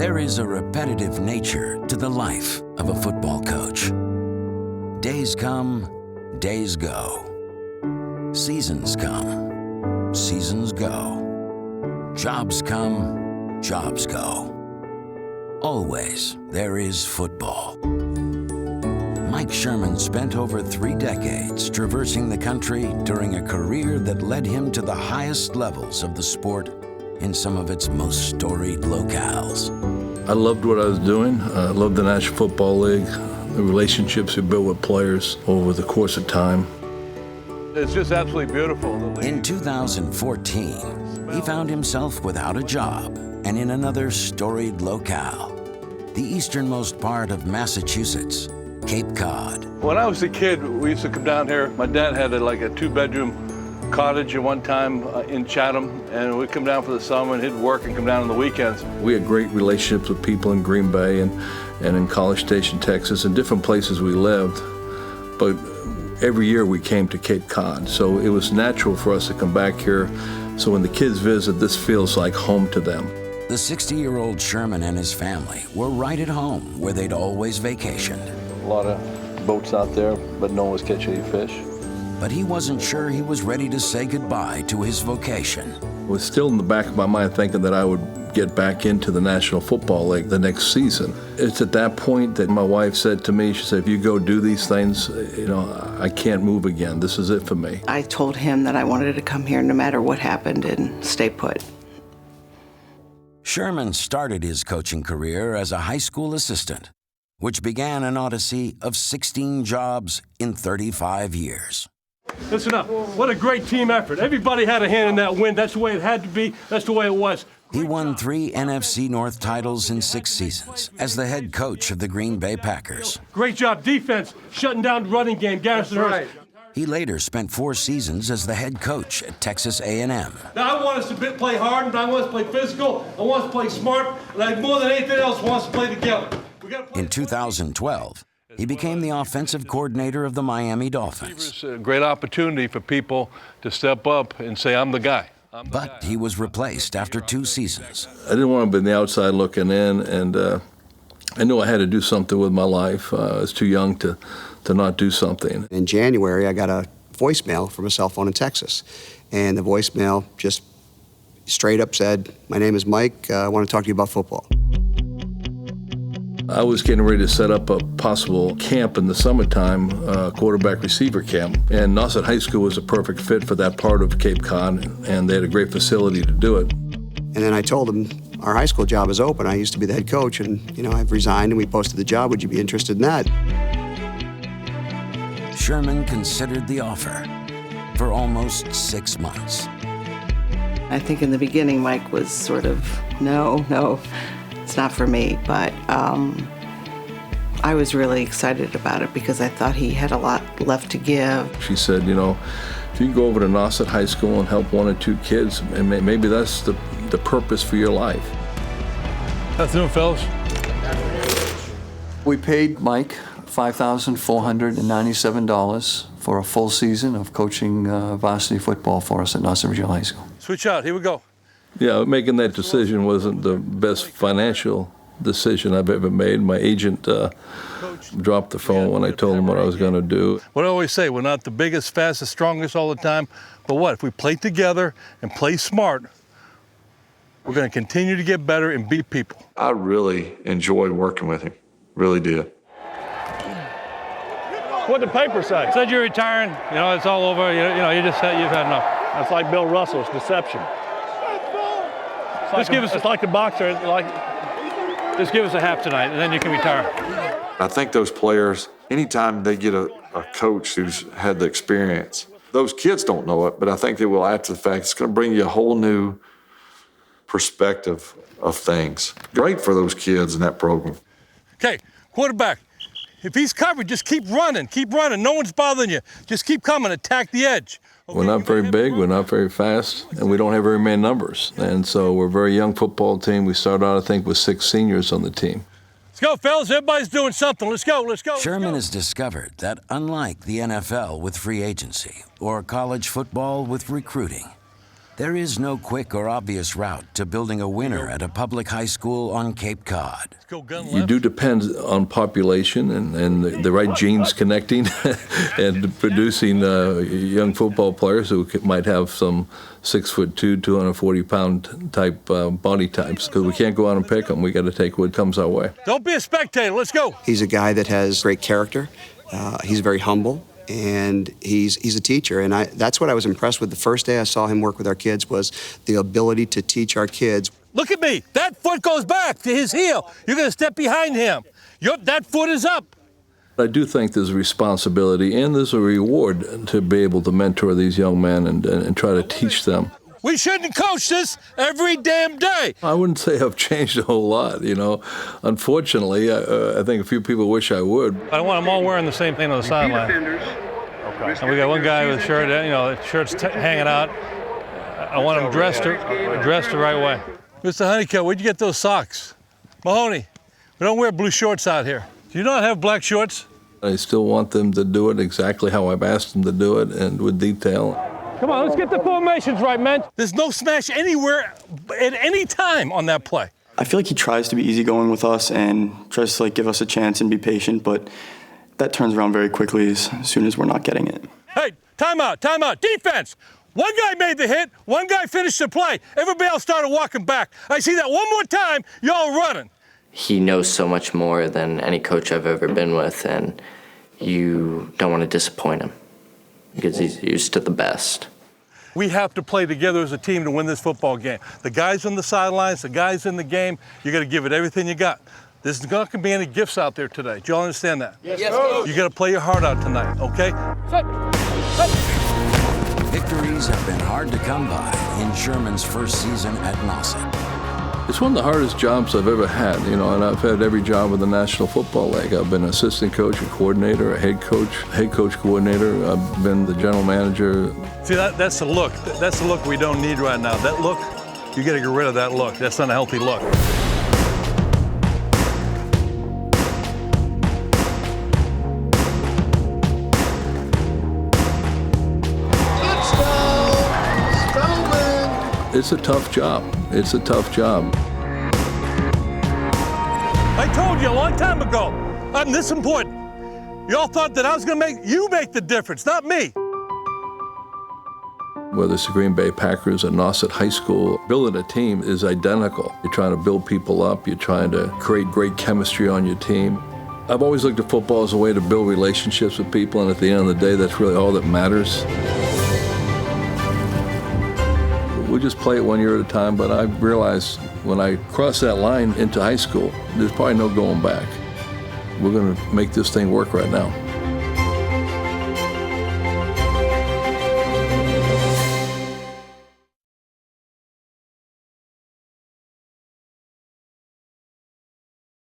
There is a repetitive nature to the life of a football coach. Days come, days go. Seasons come, seasons go. Jobs come, jobs go. Always there is football. Mike Sherman spent over 3 decades traversing the country during a career that led him to the highest levels of the sport in some of its most storied locales. I loved what I was doing. I loved the National Football League, the relationships we built with players over the course of time. It's just absolutely beautiful. In 2014, he found himself without a job and in another storied locale, the easternmost part of Massachusetts, Cape Cod. When I was a kid, we used to come down here. My dad had like a 2-bedroom cottage at one time in Chatham, and we'd come down for the summer and he'd work and come down on the weekends. We had great relationships with people in Green Bay and in College Station, Texas, and different places we lived. But every year we came to Cape Cod, so it was natural for us to come back here. So when the kids visit, this feels like home to them. The 60-year-old Sherman and his family were right at home where they'd always vacationed. A lot of boats out there, but no one was catching any fish. But he wasn't sure he was ready to say goodbye to his vocation. I was still in the back of my mind thinking that I would get back into the National Football League the next season. It's at that point that my wife said to me, she said, if you go do these things, I can't move again. This is it for me. I told him that I wanted to come here no matter what happened and stay put. Sherman started his coaching career as a high school assistant, which began an odyssey of 16 jobs in 35 years. Listen up. What a great team effort. Everybody had a hand in that win. That's the way it had to be. That's the way it was. He won 3 NFC North titles in 6 seasons as the head coach of the Green Bay Packers. Great job, defense, shutting down the running game. Garrison Hurst. He later spent 4 seasons as the head coach at Texas A&M. Now I want us to play hard, and I want us to play physical, I want us to play smart, and I, more than anything else, want us to play together. In 2012, he became the offensive coordinator of the Miami Dolphins. It's a great opportunity for people to step up and say, I'm the guy. But he was replaced after 2 seasons. I didn't want to be on the outside looking in, and I knew I had to do something with my life. I was too young to not do something. In January, I got a voicemail from a cell phone in Texas, and the voicemail just straight up said, my name is Mike, I want to talk to you about football. I was getting ready to set up a possible camp in the summertime, quarterback receiver camp, and Nauset High School was a perfect fit for that part of Cape Cod, and they had a great facility to do it. And then I told them, our high school job is open. I used to be the head coach, and I've resigned, and we posted the job. Would you be interested in that? Sherman considered the offer for almost 6 months. I think in the beginning, Mike was sort of, no, it's not for me. But I was really excited about it because I thought he had a lot left to give. She said, if you can go over to Nauset High School and help 1 or 2 kids, and maybe that's the purpose for your life. Afternoon, fellas. We paid Mike $5,497 for a full season of coaching varsity football for us at Nauset Regional High School. Switch out. Here we go. Yeah, making that decision wasn't the best financial decision I've ever made. My agent dropped the phone when I told him what I was going to do. What I always say, we're not the biggest, fastest, strongest all the time, but what? If we play together and play smart, we're going to continue to get better and beat people. I really enjoyed working with him, really did. What did the paper say? Said you're retiring, it's all over, you've had enough. That's like Bill Russell's deception. It's like the boxer, Just give us a half tonight, and then you can retire. I think those players, anytime they get a coach who's had the experience, those kids don't know it, but I think they will after the fact. It's going to bring you a whole new perspective of things. Great for those kids in that program. Okay, quarterback. If he's covered, just keep running. No one's bothering you. Just keep coming, attack the edge. Okay, we're not very big, we're not very fast, and we don't have very many numbers. And so we're a very young football team. We started out, I think, with 6 seniors on the team. Let's go, fellas. Everybody's doing something. Let's go. Sherman has discovered that unlike the NFL with free agency or college football with recruiting, There is no quick or obvious route to building a winner at a public high school on Cape Cod. You do depend on population and the right genes connecting and producing young football players who might have some 6'2", 240-pound type body types. Because we can't go out and pick them. We got to take what comes our way. Don't be a spectator. Let's go. He's a guy that has great character. He's very humble. And he's a teacher, and that's what I was impressed with the first day I saw him work with our kids, was the ability to teach our kids. Look at me. That foot goes back to his heel. You're going to step behind him. That foot is up. I do think there's a responsibility and there's a reward to be able to mentor these young men and try to teach them. We shouldn't coach this every damn day. I wouldn't say I've changed a whole lot, you know. Unfortunately, I think a few people wish I would. I don't want them all wearing the same thing on the sideline. Okay. And we got one guy with a shirt, the shirt's hanging out. I want him dressed the right way. Mr. Honeycutt, where'd you get those socks? Mahoney, we don't wear blue shorts out here. Do you not have black shorts? I still want them to do it exactly how I've asked them to do it and with detail. Come on, let's get the formations right, man. There's no smash anywhere at any time on that play. I feel like he tries to be easygoing with us and tries to give us a chance and be patient, but that turns around very quickly as soon as we're not getting it. Hey, timeout, defense. One guy made the hit, one guy finished the play. Everybody else started walking back. I see that one more time, y'all running. He knows so much more than any coach I've ever been with, and you don't want to disappoint him, because he's used to the best. We have to play together as a team to win this football game. The guys on the sidelines, the guys in the game, you got to give it everything you got. There's not going to be any gifts out there today. Do you all understand that? Yes, Coach. You got to play your heart out tonight, okay? Victories have been hard to come by in Sherman's first season at Nauset. It's one of the hardest jobs I've ever had, and I've had every job with the National Football League. I've been an assistant coach, a coordinator, a head coach coordinator. I've been the general manager. See, that's the look. That's the look we don't need right now. That look, you got to get rid of that look. That's not a healthy look. It's a tough job. It's a tough job. I told you a long time ago, I'm this important. Y'all thought that I was going to make the difference, not me. Whether it's the Green Bay Packers or Nauset High School, building a team is identical. You're trying to build people up. You're trying to create great chemistry on your team. I've always looked at football as a way to build relationships with people, and at the end of the day, that's really all that matters. We just play it one year at a time, but I realized when I crossed that line into high school, there's probably no going back. We're going to make this thing work right now.